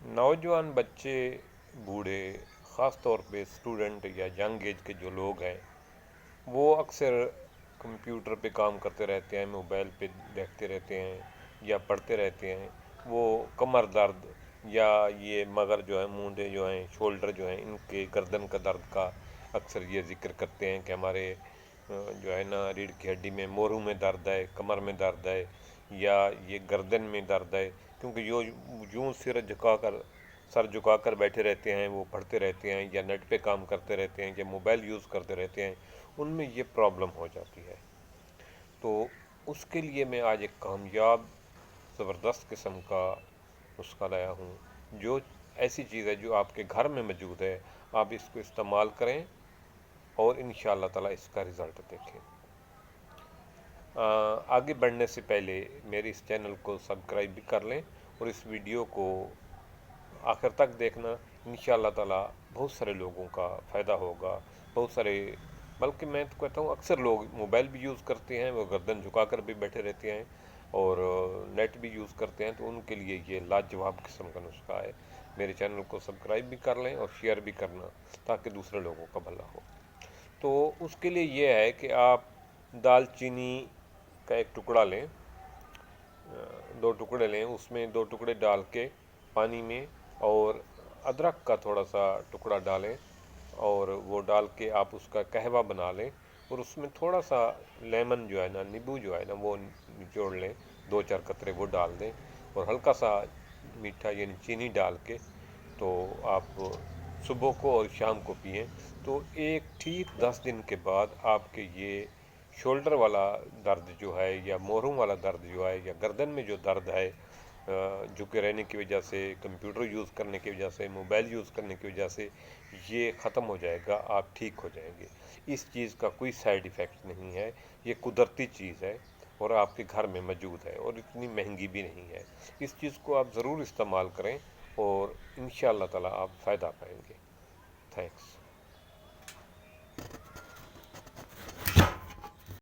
नौजवान बच्चे, बूढ़े, ख़ास तौर पे स्टूडेंट या यंग एज के जो लोग हैं, वो अक्सर कंप्यूटर पे काम करते रहते हैं, मोबाइल पे देखते रहते हैं या पढ़ते रहते हैं। वो कमर दर्द या ये मगर जो है, मूंढे जो हैं, शोल्डर जो हैं, इनके गर्दन का दर्द का अक्सर ये जिक्र करते हैं कि हमारे जो है ना, रीढ़ की हड्डी में, मोरू में दर्द है, कमर में दर्द है या ये गर्दन में दर्द है। क्योंकि जो यूँ सर झुकाकर बैठे रहते हैं, वो पढ़ते रहते हैं या नेट पे काम करते रहते हैं या मोबाइल यूज़ करते रहते हैं, उनमें ये प्रॉब्लम हो जाती है। तो उसके लिए मैं आज एक कामयाब ज़बरदस्त किस्म का नुस्खा लाया हूँ। जो ऐसी चीज़ है जो आपके घर में मौजूद है, आप इसको इस्तेमाल करें और इंशाअल्लाह ताला इसका रिज़ल्ट देखें। आगे बढ़ने से पहले मेरे इस चैनल को सब्सक्राइब भी कर लें और इस वीडियो को आखिर तक देखना। इंशाअल्लाह ताला बहुत सारे लोगों का फ़ायदा होगा। बहुत सारे, बल्कि मैं तो कहता हूँ अक्सर लोग मोबाइल भी यूज़ करते हैं, वो गर्दन झुकाकर भी बैठे रहते हैं और नेट भी यूज़ करते हैं, तो उनके लिए ये लाजवाब किस्म का नुस्खा है। मेरे चैनल को सब्सक्राइब भी कर लें और शेयर भी करना, ताकि दूसरे लोगों का भला हो। तो उसके लिए ये है कि आप दालचीनी का एक टुकड़ा लें, 2 टुकड़े लें, उसमें 2 टुकड़े डाल के पानी में, और अदरक का थोड़ा सा टुकड़ा डालें और वो डाल के आप उसका कहवा बना लें। और उसमें थोड़ा सा लेमन जो है ना, नींबू जो है ना, वो निचोड़ लें, 2-4 कतरे वो डाल दें और हल्का सा मीठा यानी चीनी डाल के, तो आप सुबह को और शाम को पिएं। तो एक ठीक 10 दिन के बाद आपके ये शोल्डर वाला दर्द जो है या मोरों वाला दर्द जो है या गर्दन में जो दर्द है, झुके रहने की वजह से, कंप्यूटर यूज़ करने की वजह से, मोबाइल यूज़ करने की वजह से, ये ख़त्म हो जाएगा, आप ठीक हो जाएंगे। इस चीज़ का कोई साइड इफ़ेक्ट नहीं है, ये कुदरती चीज़ है और आपके घर में मौजूद है और इतनी महंगी भी नहीं है। इस चीज़ को आप ज़रूर इस्तेमाल करें और इंशाअल्लाह ताला आप फ़ायदा पाएंगे। थैंक्स।